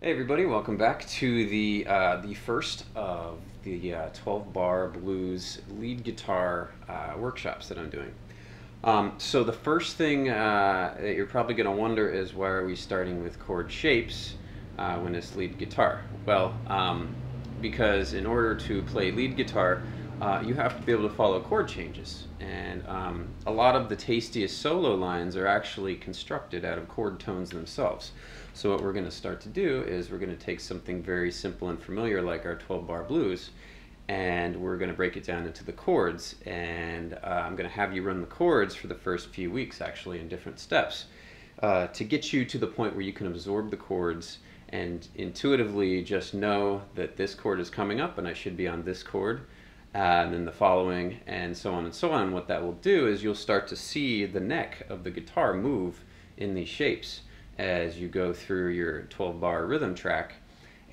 Hey everybody, welcome back to the first of the 12 bar blues lead guitar workshops that I'm doing. So the first thing that you're probably going to wonder is, why are we starting with chord shapes when it's lead guitar? Well, because in order to play lead guitar, you have to be able to follow chord changes, and a lot of the tastiest solo lines are actually constructed out of chord tones themselves. So what we're going to start to do is we're going to take something very simple and familiar like our 12 bar blues, and we're going to break it down into the chords, and I'm going to have you run the chords for the first few weeks actually in different steps to get you to the point where you can absorb the chords and intuitively just know that this chord is coming up and I should be on this chord, and then the following, and so on and so on. What that will do is you'll start to see the neck of the guitar move in these shapes as you go through your 12 bar rhythm track,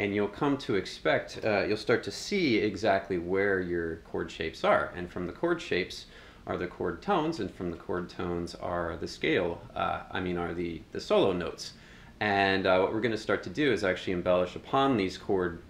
and you'll come to expect, you'll start to see exactly where your chord shapes are, and from the chord shapes are the chord tones, and from the chord tones are the scale, are the solo notes. And what we're going to start to do is actually embellish upon these chord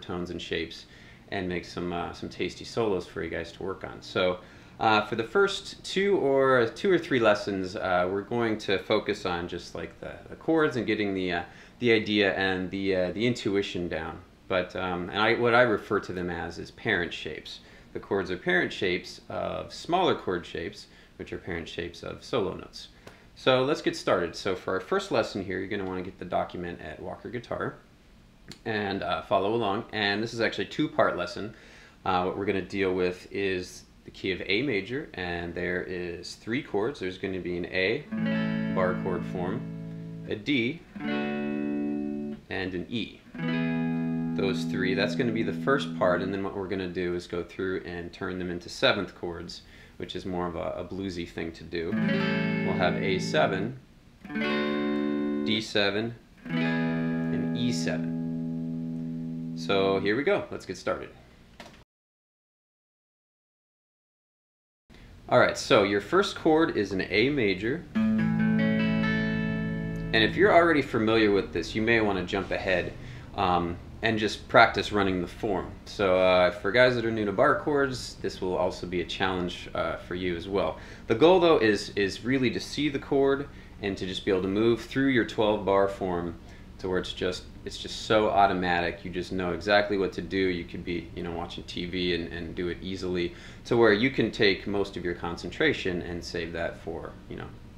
tones and shapes and make some tasty solos for you guys to work on. So for the first two or three lessons, we're going to focus on just like the chords and getting the idea and the intuition down. But what I refer to them as is parent shapes. The chords are parent shapes of smaller chord shapes, which are parent shapes of solo notes. So let's get started. So for our first lesson here, you're going to want to get the document at Walker Guitar and follow along. And this is actually a two-part lesson. What we're going to deal with is the key of A major, and there is three chords. There's going to be an A, bar chord form, a D, and an E. Those three, that's going to be the first part, and then what we're going to do is go through and turn them into seventh chords, which is more of a bluesy thing to do. We'll have A7, D7, and E7. So here we go, let's get started. Alright, so your first chord is an A major, and if you're already familiar with this, you may want to jump ahead and just practice running the form. So for guys that are new to bar chords, this will also be a challenge for you as well. The goal though is really to see the chord and to just be able to move through your 12 bar form to where it's just so automatic. You just know exactly what to do. You could be watching TV and do it easily, to where you can take most of your concentration and save that for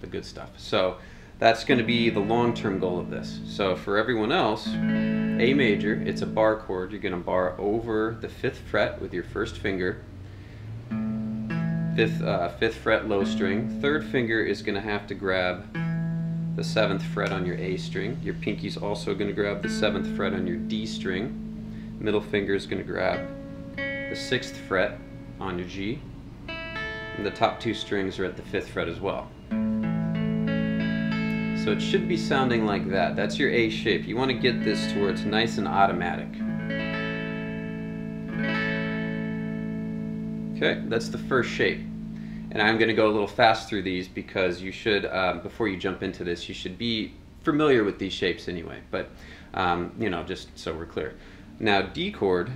the good stuff. So that's going to be the long-term goal of this. So for everyone else, A major, it's a bar chord. You're going to bar over the 5th fret with your first finger. 5th fret low string. 3rd finger is going to have to grab the 7th fret on your A string. Your pinky's also going to grab the 7th fret on your D string. Middle finger is going to grab the 6th fret on your G. And the top two strings are at the 5th fret as well. So it should be sounding like that. That's your A shape. You want to get this to where it's nice and automatic. Okay, that's the first shape. And I'm going to go a little fast through these because you should, before you jump into this, you should be familiar with these shapes anyway. But, just so we're clear. Now, D chord,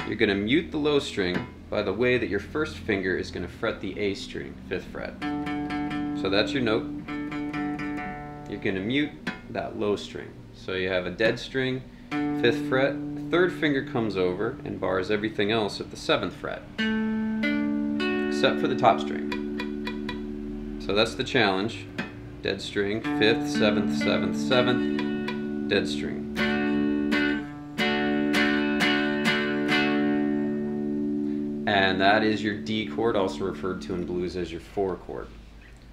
you're going to mute the low string by the way that your first finger is going to fret the A string, 5th fret. So that's your note. You're going to mute that low string. So you have a dead string, 5th fret, 3rd finger comes over and bars everything else at the 7th fret, except for the top string. So that's the challenge. Dead string, 5th, 7th, 7th, 7th, dead string. And that is your D chord, also referred to in blues as your 4 chord.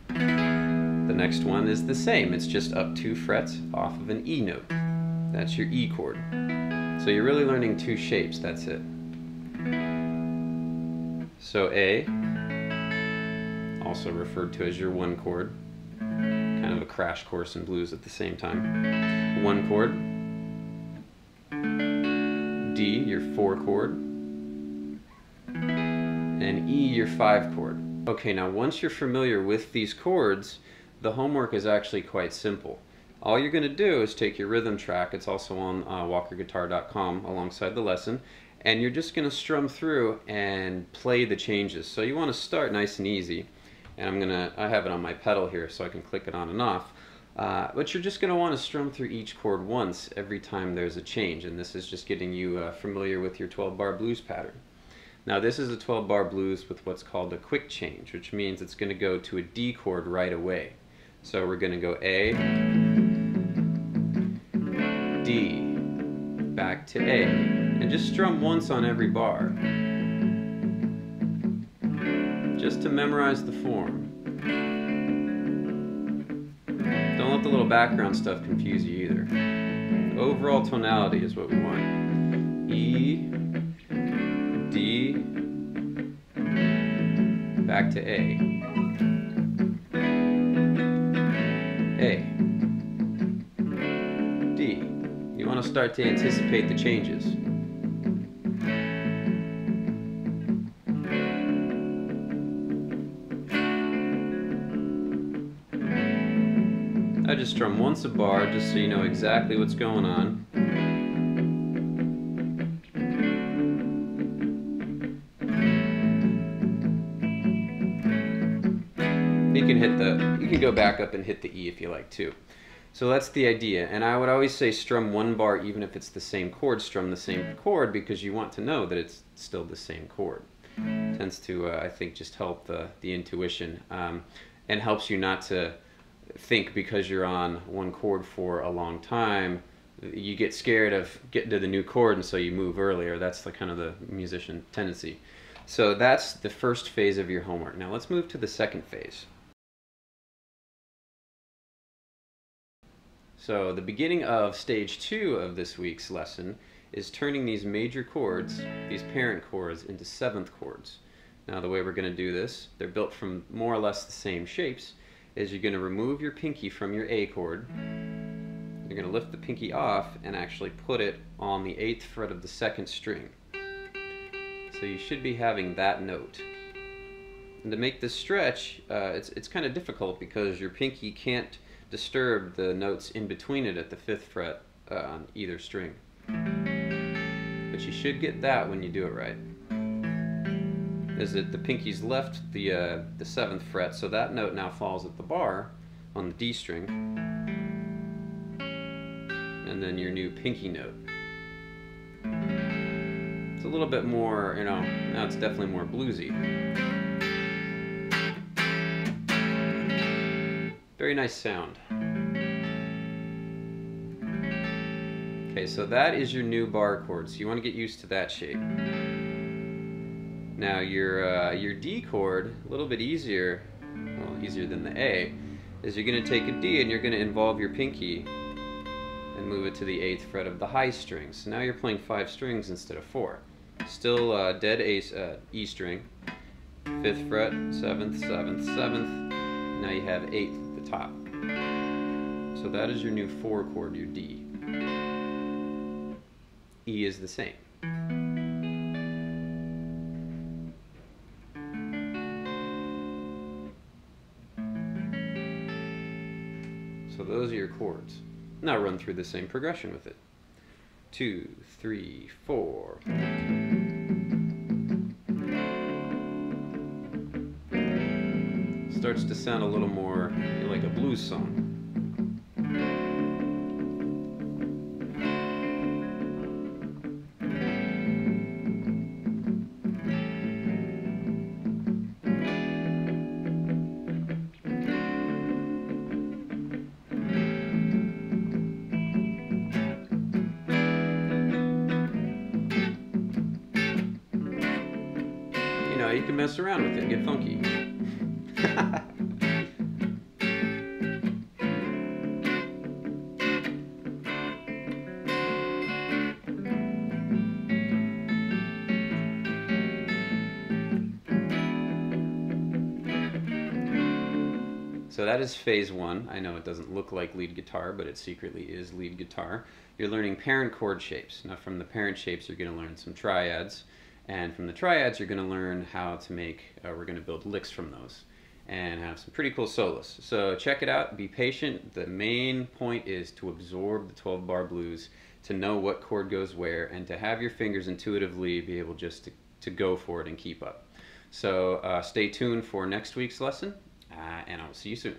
The next one is the same. It's just up 2 frets off of an E note. That's your E chord. So you're really learning 2 shapes, that's it. So A, also referred to as your 1 chord. Kind of a crash course in blues at the same time. 1 chord. D, your 4 chord. And E, your 5 chord. Okay, now once you're familiar with these chords, the homework is actually quite simple. All you're going to do is take your rhythm track, it's also on walkerguitar.com alongside the lesson, and you're just going to strum through and play the changes. So you want to start nice and easy, and I have it on my pedal here so I can click it on and off. But you're just going to want to strum through each chord once every time there's a change, and this is just getting you familiar with your 12-bar blues pattern. Now this is a 12-bar blues with what's called a quick change, which means it's going to go to a D chord right away. So we're going to go A, D, back to A, and just strum once on every bar, just to memorize the form. Don't let the little background stuff confuse you either. Overall tonality is what we want. E, D, back to A, A, D. You want to start to anticipate the changes. I just strum once a bar just so you know exactly what's going on. You can go back up and hit the E if you like too. So that's the idea, and I would always say strum one bar even if it's the same chord, strum the same chord because you want to know that it's still the same chord. It tends to, I think, just help the intuition and helps you not to think because you're on one chord for a long time, you get scared of getting to the new chord and so you move earlier. That's the kind of the musician tendency. So that's the first phase of your homework. Now let's move to the second phase. So the beginning of stage 2 of this week's lesson is turning these major chords, these parent chords, into 7th chords. Now the way we're going to do this, they're built from more or less the same shapes, is you're going to remove your pinky from your A chord, you're going to lift the pinky off and actually put it on the 8th fret of the 2nd string. So you should be having that note. And to make this stretch, it's kind of difficult because your pinky can't disturb the notes in between it at the 5th fret on either string. But you should get that when you do it right. Is that the pinky's left the 7th fret, so that note now falls at the bar on the D string, and then your new pinky note. It's a little bit more, you know, now it's definitely more bluesy. Very nice sound. Okay, so that is your new bar chord, so you want to get used to that shape. Now your D chord, a little bit easier, well, easier than the A, is you're going to take a D and you're going to involve your pinky and move it to the 8th fret of the high string. So now you're playing 5 strings instead of 4. Still dead E string, 5th fret, 7th, 7th, 7th. Now you have 8th at the top. So that is your new 4 chord, your D. E is the same. So those are your chords. Now run through the same progression with it. 2, 3, 4. Starts to sound a little more like a blues song. You can mess around with it, get funky. So that is phase 1. I know it doesn't look like lead guitar, but it secretly is lead guitar. You're learning parent chord shapes. Now from the parent shapes you're going to learn some triads. And from the triads, you're going to learn how to make, we're going to build licks from those. and have some pretty cool solos. So check it out, be patient. The main point is to absorb the 12 bar blues, to know what chord goes where, and to have your fingers intuitively be able just to go for it and keep up. So stay tuned for next week's lesson, and I'll see you soon.